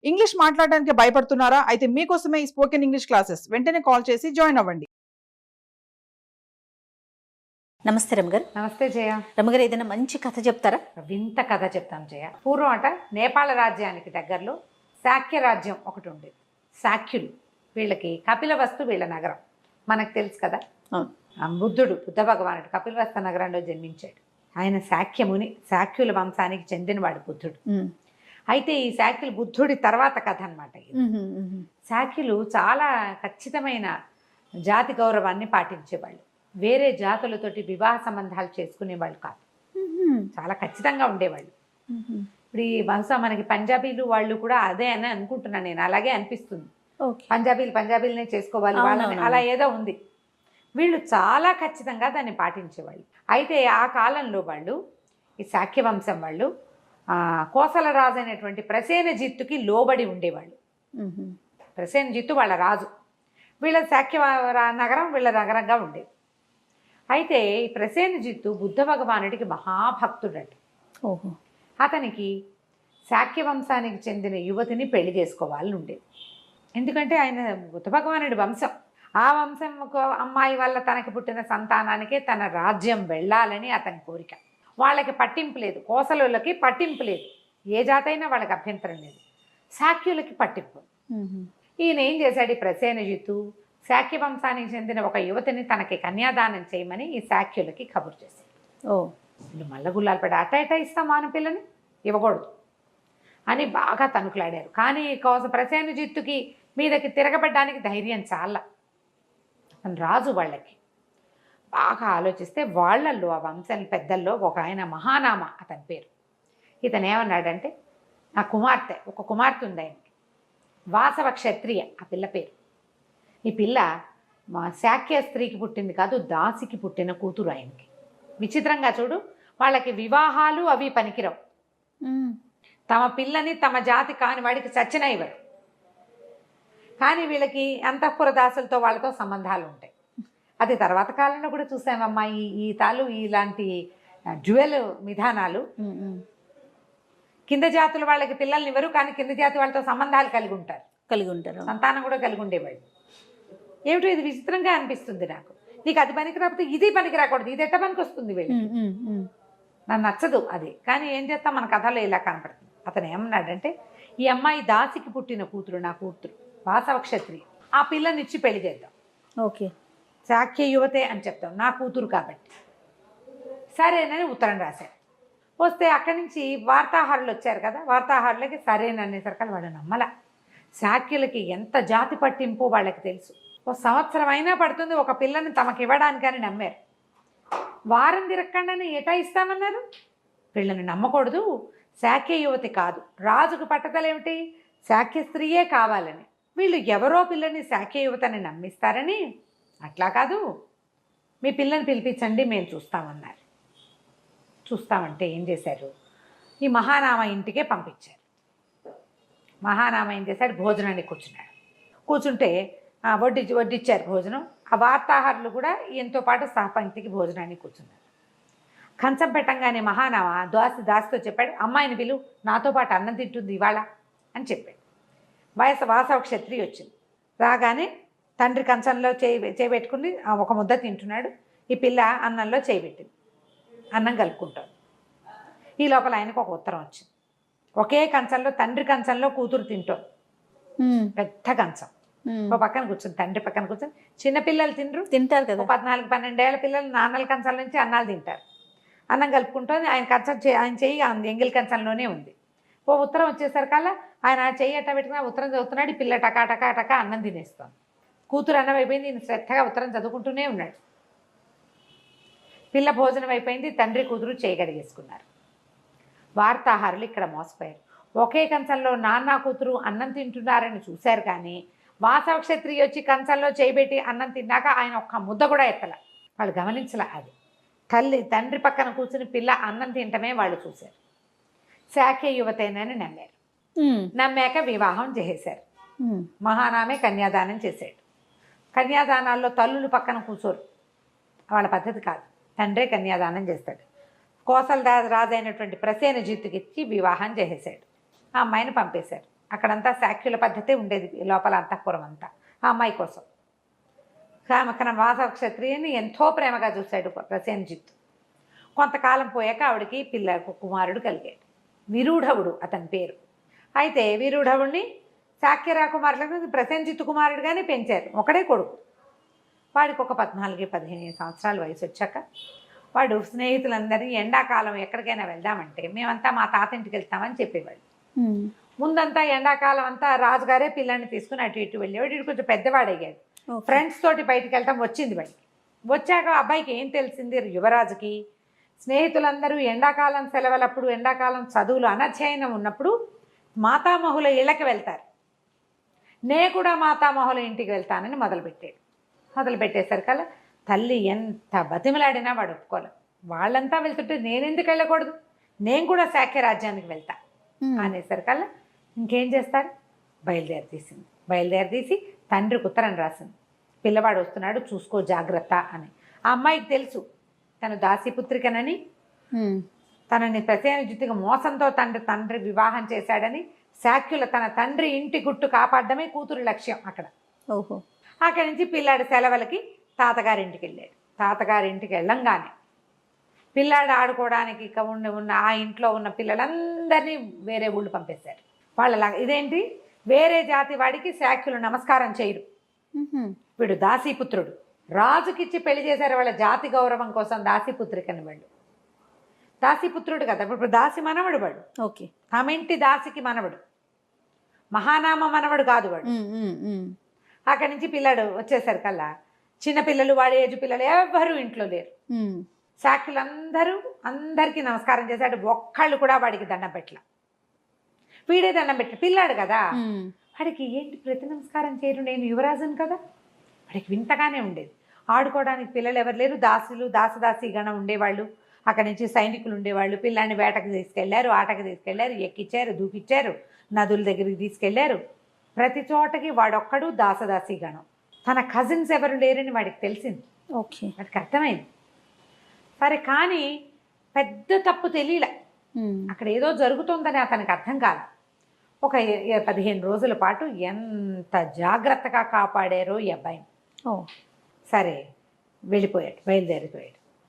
English మాట్లాడడానికి భయపడుతున్నారా? అయితే మీకోసమే ఈ స్పోకెన్ ఇంగ్లీష్ క్లాసెస్. వెంటనే కాల్ చేసి జాయిన్ అవ్వండి. నమస్తే రమగారు. నమస్తే జయ. రమగారు, ఏదైనా మంచి కథ చెప్తారా? వింత కథ చెప్తాను జయ. పూర్వం అట నేపాళ రాజ్యానికి దగ్గరలో శాక్య రాజ్యం ఒకటి ఉండేది. శాక్యులు వీళ్ళకి కపిలవస్తు వీళ్ళ నగరం మనకు తెలుసు కదా. బుద్ధుడు బుద్ధ భగవానుడు కపిలవస్తు నగరంలో జన్మించాడు. ఆయన శాక్యముని, శాక్యుల వంశానికి చెందినవాడు బుద్ధుడు. అయితే ఈ శాక్యులు బుద్ధుడి తర్వాత కథ అనమాట. శాక్యులు చాలా ఖచ్చితమైన జాతి గౌరవాన్ని పాటించేవాళ్ళు. వేరే జాతులతోటి వివాహ సంబంధాలు చేసుకునేవాళ్ళు కాదు. చాలా ఖచ్చితంగా ఉండేవాళ్ళు. ఇప్పుడు ఈ బహుశా మనకి పంజాబీలు వాళ్ళు కూడా అదే అని అనుకుంటున్నాను నేను. అలాగే అనిపిస్తుంది. పంజాబీలనే చేసుకోవాలి వాళ్ళని, అలా ఏదో ఉంది. వీళ్ళు చాలా ఖచ్చితంగా దాన్ని పాటించేవాళ్ళు. అయితే ఆ కాలంలో వాళ్ళు, ఈ శాక్య వంశం వాళ్ళు, కోసల రాజు అయినటువంటి ప్రసేనజిత్తుకి లోబడి ఉండేవాళ్ళు. ప్రసేనజిత్తు వాళ్ళ రాజు, వీళ్ళ శాక్య నగరం వీళ్ళ నగరంగా ఉండేది. అయితే ఈ ప్రసేనజిత్తు బుద్ధ భగవానుడికి మహాభక్తుడట. అతనికి శాక్య వంశానికి చెందిన యువతిని పెళ్లి చేసుకోవాలని ఉండేది. ఎందుకంటే ఆయన బుద్ధ భగవానుడి వంశం. ఆ వంశం అమ్మాయి వల్ల తనకి పుట్టిన సంతానానికే తన రాజ్యం వెళ్ళాలని అతని కోరిక. వాళ్ళకి పట్టింపు లేదు, కోసలులకి పట్టింపు లేదు, ఏ జాతైనా వాళ్ళకి అభ్యంతరం లేదు, శాక్యులకి పట్టింపు. ఈయన ఏం చేశాడు, ఈ ప్రసేనజిత్తు శాక్య వంశానికి చెందిన ఒక యువతిని తనకి కన్యాదానం చేయమని ఈ శాక్యులకి కబురు చేశాడు. వీళ్ళు మల్లగుల్లాలు పడి అట ఇస్తాం ఆనపిల్లని ఇవ్వకూడదు అని బాగా తణుకులాడారు. కానీ ప్రసేనజిత్తుకి మీదకి తిరగబడ్డానికి ధైర్యం చాలా. రాజు వాళ్ళకి బాగా ఆలోచిస్తే వాళ్ళల్లో, ఆ వంశం పెద్దల్లో ఒక ఆయన మహానామ అతని పేరు. ఇతను ఏమన్నాడంటే, నా కుమార్తె, ఒక కుమార్తె ఉంది ఆయనకి, వాసవ క్షత్రియ ఆ పిల్ల పేరు. ఈ పిల్ల మా శాక్య స్త్రీకి పుట్టింది కాదు, దాసికి పుట్టిన కూతురు ఆయనకి. విచిత్రంగా చూడు, వాళ్ళకి వివాహాలు అవి పనికిరావు. తమ పిల్లని తమ జాతి కాని వాడికి చచ్చిన ఇవ్వరు. కానీ వీళ్ళకి అంతఃపుర దాసులతో వాళ్ళతో సంబంధాలు ఉంటాయి. అది తర్వాత కాలంలో కూడా చూసామమ్మా. ఈ ఇలాంటి డ్యువెల్ విధానాలు. కింద జాతుల వాళ్ళకి పిల్లల్ని ఇవ్వరు, కానీ కింద జాతి వాళ్ళతో సంబంధాలు కలిగి ఉంటారు, సంతానం కూడా కలిగి ఉండేవాళ్ళు. ఏమిటో ఇది విచిత్రంగా అనిపిస్తుంది నాకు. నీకు అది పనికి రాకపోతే ఇది పనికి రాకూడదు, ఇది ఎట్ట పనికి వస్తుంది వీళ్ళకి. నాకు నచ్చదు అది. కానీ ఏం చేస్తాం, మన కథలో ఇలా కనపడుతుంది. అతను ఏమన్నాడంటే, ఈ అమ్మాయి దాసికి పుట్టిన కూతురు, నా కూతురు వాసవ క్షత్రియ, ఆ పిల్లని ఇచ్చి పెళ్లి చేద్దాం. ఓకే, శాక్య యువతే అని చెప్తాం, నా కూతురు కాబట్టి. సరేనని ఉత్తరం రాశారు. వస్తే అక్కడి నుంచి వార్తాహరులు వచ్చారు కదా, వార్తాహరులకి సరేననేసరికి వాళ్ళు నమ్మల. శాక్యులకి ఎంత జాతి పట్టింపు వాళ్ళకి తెలుసు. ఒక సంవత్సరం అయినా పడుతుంది ఒక పిల్లని తమకు ఇవ్వడానికని నమ్మారు. వారం తిరగకుండానే ఎటా ఇస్తామన్నారు. వీళ్ళని నమ్మకూడదు, శాక్య యువతి కాదు, రాజుకు పట్టదలేమిటి, శాక్య స్త్రీయే కావాలని. వీళ్ళు ఎవరో పిల్లని శాక్య యువతని నమ్మిస్తారని, అట్లా కాదు, మీ పిల్లని పిలిపించండి మేము చూస్తామన్నారు. చూస్తామంటే ఏం చేశారు, ఈ మహానామ ఇంటికే పంపించారు. మహానామ ఏం చేశాడు, భోజనానికి కూర్చున్నాడు. కూర్చుంటే వడ్డిచ్చారు భోజనం. ఆ వార్తాహరులు కూడా ఈయనతో పాటు సహపంక్తికి భోజనానికి కూర్చున్నారు. కంచం పెట్టంగానే మహానామ దాసితో చెప్పాడు, అమ్మాయిని పిలు, నాతో పాటు అన్నం తింటుంది ఇవాళ అని చెప్పాడు. వాసవ క్షత్రియ వచ్చింది. రాగానే తండ్రి కంచంలో చేయబెట్టుకుని ఒక ముద్ద తింటున్నాడు. ఈ పిల్ల అన్నంలో చేయబెట్టింది, అన్నం కలుపుకుంటాడు. ఈ లోపల ఆయనకు ఒక ఉత్తరం వచ్చింది. ఒకే కంచంలో, తండ్రి కంచంలో కూతురు తింటాం, పెద్ద కంచం. ఒక పక్కన కూర్చుంది, తండ్రి పక్కన కూర్చొని. చిన్నపిల్లలు తింటారు కదా, 14-12 ఏళ్ల పిల్లలు నాన్నల కంచాల నుంచి అన్నాలు తింటారు. అన్నం కలుపుకుంటుంది. ఆయన కంచం, ఆయన చెయ్యి ఎంగిల్ కంచంలోనే ఉంది. ఓ ఉత్తరం వచ్చేసరికల్లా ఆయన చెయ్యి అట్ట పెట్టుకుని ఉత్తరం చదువుతున్నాడు. పిల్ల టకా టకా టకా అన్నం తినేస్తాను. కూతురు అన్నం అయిపోయింది, ఈయన శ్రద్ధగా ఉత్తరం చదువుకుంటూనే ఉన్నాడు. పిల్ల భోజనం అయిపోయింది, తండ్రి కూతురు చేయగడిగేసుకున్నారు. వార్తాహరులు ఇక్కడ మోసపోయారు. ఒకే కంచంలో నాన్న కూతురు అన్నం తింటున్నారని చూశారు, కానీ వాసవ క్షత్రియ వచ్చి కంచంలో చేయబెట్టి అన్నం తిన్నాక ఆయన ఒక్క ముద్ద కూడా ఎత్తల. వాళ్ళు గమనించలే. అది తండ్రి పక్కన కూర్చుని పిల్ల అన్నం తింటమే వాళ్ళు చూశారు. శాక్య యువతేనని నమ్మారు. నమ్మాక వివాహం చేసేశారు. మహానామే కన్యాదానం చేశాడు. కన్యాదానాల్లో తల్లులు పక్కన కూర్చోరు, వాళ్ళ పద్ధతి కాదు. తండ్రే కన్యాదానం చేస్తాడు. కోసల రాజు అయినటువంటి ప్రసేనజిత్తుకి ఇచ్చి వివాహం చేసేశాడు. ఆ అమ్మాయిని పంపేశారు. అక్కడంతా శాక్యుల పద్ధతే ఉండేది, లోపల అంతఃపురం అంతా ఆ అమ్మాయి కోసం. కామకన వాసవ క్షత్రియని ఎంతో ప్రేమగా చూశాడు ప్రసేనజిత్తు. కొంతకాలం పోయాక ఆవిడకి కుమారుడు కలిగాడు. విరూఢవుడు అతని పేరు. అయితే విరూఢవుడిని శాక్య రాకుమారులకు ప్రసేనజిత్తు కుమారుడుగానే పెంచారు. ఒకడే కొడుకు. వాడికి ఒక 14-15 సంవత్సరాల వయసు వచ్చాక వాడు స్నేహితులందరినీ ఎండాకాలం ఎక్కడికైనా వెళ్దామంటే మేమంతా మా తాతింటికి వెళ్తామని చెప్పేవాడు. ముందంతా ఎండాకాలం అంతా రాజుగారే పిల్లాన్ని తీసుకుని అటు ఇటు వెళ్ళేవాడు. ఇటు కొంచెం పెద్దవాడయ్యాడు. ఫ్రెండ్స్ తోటి బయటికి వెళ్ళటం వచ్చింది వాడికి. వచ్చాక అబ్బాయికి ఏం తెలిసింది, యువరాజుకి స్నేహితులందరూ ఎండాకాలం సెలవులప్పుడు, ఎండాకాలం చదువులు అనధ్యయనం ఉన్నప్పుడు మాతామహుల ఇళ్ళకి వెళ్తారు. నే కూడా మాతామహుల ఇంటికి వెళ్తానని మొదలుపెట్టేసరికల్లా తల్లి ఎంత బతిమలాడినా వాడు ఒప్పుకోలేదు. వాళ్ళంతా వెళ్తుంటే నేనెందుకు వెళ్ళకూడదు, నేను కూడా శాక్య రాజ్యానికి వెళ్తా అనేసరికల్లా ఇంకేం చేస్తారు, బయలుదేరదీసి తండ్రికి ఉత్తరం రాసింది. పిల్లవాడు వస్తున్నాడు, చూసుకో జాగ్రత్త అని. ఆ అమ్మాయికి తెలుసు తను దాసీపుత్రికనని, తనని ప్రసేనజిత్తుగా మోసంతో తండ్రి వివాహం చేశాడని, శాక్యుల తన తండ్రి ఇంటి గుట్టు కాపాడడమే కూతురు లక్ష్యం అక్కడ. అక్కడి నుంచి పిల్లాడు సెలవులకి తాతగారింటికి వెళ్ళాడు. తాతగారింటికి వెళ్ళంగానే పిల్లాడు ఆడుకోవడానికి ఇక ఉన్న ఆ ఇంట్లో ఉన్న పిల్లలందరినీ వేరే ఊళ్ళు పంపేశారు. వాళ్ళలాగా ఇదేంటి, వేరే జాతి వాడికి శాక్యులు నమస్కారం చేయరు. వీడు దాసీపుత్రుడు, రాజుకిచ్చి పెళ్లి చేశారు వాళ్ళ జాతి గౌరవం కోసం దాసీపుత్రికని. వాళ్ళు దాసీపుత్రుడు కదా, ఇప్పుడు దాసి మనవడు వాడు. ఓకే, తమింటి దాసికి మనవడు, మహానామ మనవడు కాదు వాడు. అక్కడి నుంచి పిల్లాడు వచ్చేసరికల్లా చిన్నపిల్లలు, వాడి ఏజ్ పిల్లలు ఎవ్వరూ ఇంట్లో లేరు. అందరికీ నమస్కారం చేశాడు. ఒక్కళ్ళు కూడా వాడికి దండం పెట్టల. వీడే దండం పెట్టి పిల్లాడు కదా, వాడికి ఏంటి ప్రతి నమస్కారం చేయరు, నేను యువరాజును కదా. వాడికి వింతగానే ఉండేది. ఆడుకోవడానికి పిల్లలు ఎవరు లేరు. దాసదాసి గణం ఉండేవాళ్ళు. అక్కడి నుంచి సైనికులు ఉండేవాళ్ళు. పిల్లాన్ని వేటకు తీసుకెళ్లారు, ఆటకు తీసుకెళ్లారు, ఎక్కిచ్చారు, దూకిచ్చారు, నదుల దగ్గరికి తీసుకెళ్లారు. ప్రతి చోటకి వాడొక్కడు దాసదాసి గణం. తన కజిన్స్ ఎవరు లేరని వాడికి తెలిసింది. ఓకే, వాడికి అర్థమైంది. సరే, కానీ పెద్ద తప్పు తెలియలే. అక్కడ ఏదో జరుగుతుందని అతనికి అర్థం కాదు. ఒక 15 రోజుల పాటు ఎంత జాగ్రత్తగా కాపాడారో ఈ అబ్బాయిని. సరే,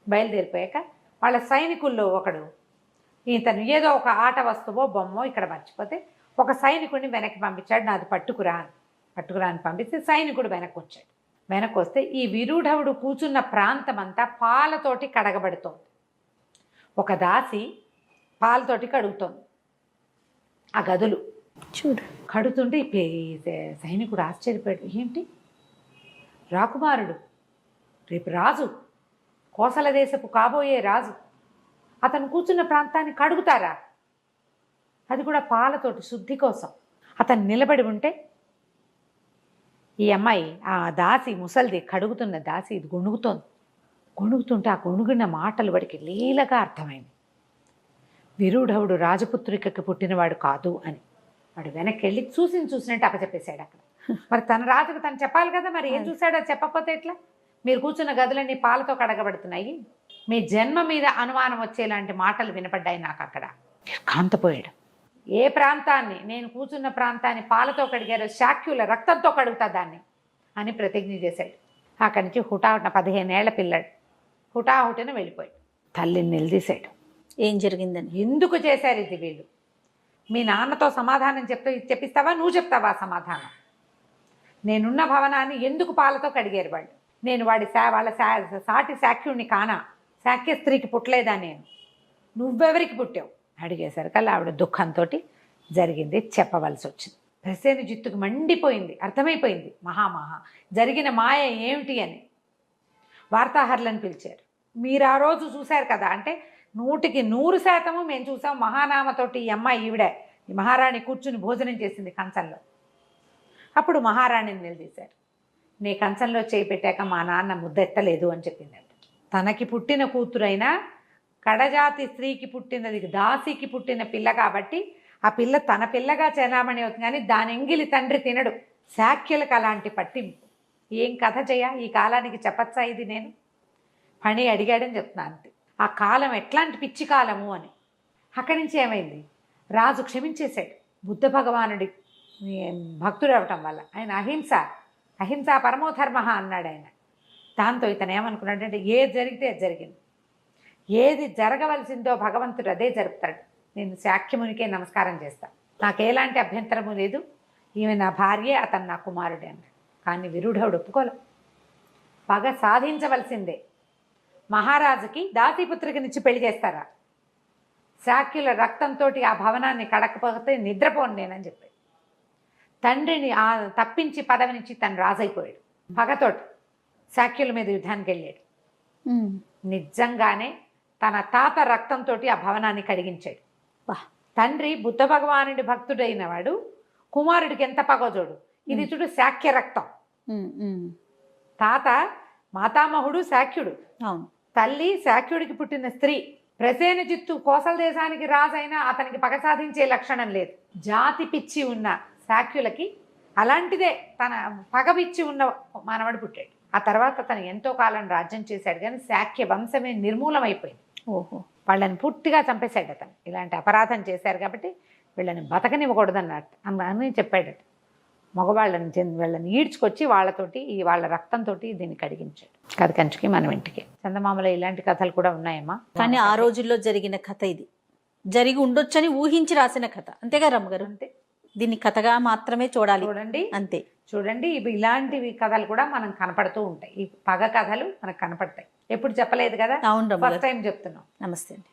బయలుదేరిపోయాక వాళ్ళ సైనికుల్లో ఒకడు ఇతను ఏదో ఒక ఆట వస్తువో బొమ్మో ఇక్కడ మర్చిపోతే ఒక సైనికుడిని వెనక్కి పంపించాడు. నాది పట్టుకురా అని పంపిస్తే సైనికుడు వెనక్కి వస్తే ఈ విరూఢవుడు కూర్చున్న ప్రాంతం అంతా పాలతోటి కడగబడుతోంది. ఒక దాసి పాలతోటి కడుగుతోంది ఆ గదులు. కడుగుతుంటే సైనికుడు ఆశ్చర్యపోయాడు. ఏంటి, రాకుమారుడు, రేపు రాజు, కోసల దేశపు కాబోయే రాజు, అతను కూర్చున్న ప్రాంతాన్ని కడుగుతారా, అది కూడా పాలతోటి, శుద్ధి కోసం. అతను నిలబడి ఉంటే ఈ అమ్మాయి, ఆ దాసి, ముసలిది కడుగుతున్న దాసి ఇది గొణుగుతుంటే ఆ గొణుగున్న మాటలు వాడికి లీలగా అర్థమైంది. విరూఢవుడు రాజపుత్రికకి పుట్టినవాడు కాదు అని. వాడు వెనక్కి వెళ్ళి చూసినట్టు అప్పచెప్పేశాడు అక్కడ. మరి తన రాజుకు తను చెప్పాలి కదా, మరి ఏం చూశాడో చెప్పకపోతే ఎట్లా? మీరు కూర్చున్న గదులన్నీ పాలతో కడగబడుతున్నాయి, మీ జన్మ మీద అనుమానం వచ్చేలాంటి మాటలు వినపడ్డాయి నాకు అక్కడ. కాంతపోయాడు. ఏ ప్రాంతాన్ని, నేను కూర్చున్న ప్రాంతాన్ని పాలతో కడిగారో శాక్యుల రక్తంతో కడుగుతా దాన్ని అని ప్రతిజ్ఞ చేశాడు. అక్కడి నుంచి హుటాహుటిన 15 ఏళ్ల పిల్లాడు హుటాహుటిన వెళ్ళిపోయాడు. తల్లిని నిలదీశాడు. ఏం జరిగిందని, ఎందుకు చేశారు ఇది వీళ్ళు? మీ నాన్నతో సమాధానం చెప్పిస్తావా, నువ్వు చెప్తావా సమాధానం? నేనున్న భవనాన్ని ఎందుకు పాలతో కడిగారు వాళ్ళు? నేను వాళ్ళ సాటి శాక్యుడిని కానా? శాక్య స్త్రీకి పుట్టలేదా నేను? నువ్వెవరికి పుట్టావు అడిగేసరికల్లా ఆవిడ దుఃఖంతో జరిగింది చెప్పవలసి వచ్చింది. ప్రసేనజిత్తుకు మండిపోయింది. అర్థమైపోయింది జరిగిన మాయ ఏమిటి అని. వార్తాహరులను పిలిచారు. మీరు ఆ రోజు చూశారు కదా అంటే 100% మేము చూసాం. మహానామతోటి ఈ అమ్మాయి ఈ మహారాణి కూర్చుని భోజనం చేసింది కంచంలో. అప్పుడు మహారాణిని నిలదీశారు. నీ కంచంలో చేయి పెట్టాక మా నాన్న ముద్దెత్తలేదు అని చెప్పిందంట. తనకి పుట్టిన కూతురైనా కడజాతి స్త్రీకి పుట్టినది, దాసికి పుట్టిన పిల్ల కాబట్టి ఆ పిల్ల తన పిల్లగా చెలామణి అవుతుంది, కానీ దాని ఎంగిలి తండ్రి తినడు. శాక్యులకు అలాంటి పట్టింపు. ఏం కథ ఈ కాలానికి చెప్పచ్చా ఇది? నేను పని అడిగాడని చెప్తున్నాను అంతే. ఆ కాలం ఎట్లాంటి పిచ్చి కాలము అని. అక్కడి నుంచి ఏమైంది, రాజు క్షమించేశాడు. బుద్ధ భగవానుడి భక్తుడు అవటం వల్ల ఆయన అహింస పరమోధర్మ అన్నాడు ఆయన. దాంతో ఇతను ఏమనుకున్నాడంటే ఏది జరిగితే అది జరిగింది, ఏది జరగవలసిందో భగవంతుడు అదే జరుపుతాడు, నేను శాక్యమునికే నమస్కారం చేస్తాను, నాకు ఎలాంటి అభ్యంతరము లేదు, ఈమె నా భార్యే, అతను నా కుమారుడే అన్నాడు. కానీ విరుఢుడు ఒప్పుకోలే, పగ సాధించవలసిందే. మహారాజుకి దాసీపుత్రికనిచ్చి పెళ్లి చేస్తారా, శాక్యుల రక్తంతో ఆ భవనాన్ని కడకపోతే నిద్రపోను నేనని చెప్పాడు. తండ్రిని తప్పించి పదవి నుంచి తను రాజైపోయాడు. పగతోటి శాక్యుల మీద యుద్ధానికి వెళ్ళాడు. నిజంగానే తన తాత రక్తంతో ఆ భవనాన్ని కడిగించాడు. తండ్రి బుద్ధ భగవానుడి భక్తుడైన వాడు కుమారుడికి ఎంత పగో చూడు. ఇది చూడు శాక్య రక్తం. తాత మాతామహుడు శాక్యుడు, తల్లి శాక్యుడికి పుట్టిన స్త్రీ. ప్రసేనజిత్తు కోసల దేశానికి రాజైనా అతనికి పగ సాధించే లక్షణం లేదు. జాతి పిచ్చి ఉన్న శాక్యులకి అలాంటిదే తన పగ పిచ్చి ఉన్న మానవుడు పుట్టాడు. ఆ తర్వాత తను ఎంతో కాలం రాజ్యం చేశాడు, కానీ శాక్య వంశమే నిర్మూలమైపోయింది. ఓహో, వాళ్ళని పూర్తిగా చంపేశాడు అతను. ఇలాంటి అపరాధం చేశారు కాబట్టి వీళ్ళని బతకనివ్వకూడదన్నట్టు అని చెప్పాడట. వీళ్ళని ఈడ్చుకొచ్చి వాళ్ళ రక్తంతో దీన్ని కడిగించాడు. కథ కంచుకి మనం ఇంటికి. చందమామలో ఇలాంటి కథలు కూడా ఉన్నాయమ్మా. కానీ ఆ రోజుల్లో జరిగిన కథ ఇది, జరిగి ఉండొచ్చని ఊహించి రాసిన కథ, అంతేగా రమ్మగారు? అంతే. దీన్ని కథగా మాత్రమే చూడాలి. చూడండి అంతే. చూడండి, ఇవి ఇలాంటివి కథలు కూడా మనం కనపడుతూ ఉంటాయి. ఈ పగ కథలు మనకు కనపడతాయి. ఎప్పుడు చెప్పలేదు కదా, అవును ఫస్ట్ టైం చెప్తున్నాం. నమస్తే అండి.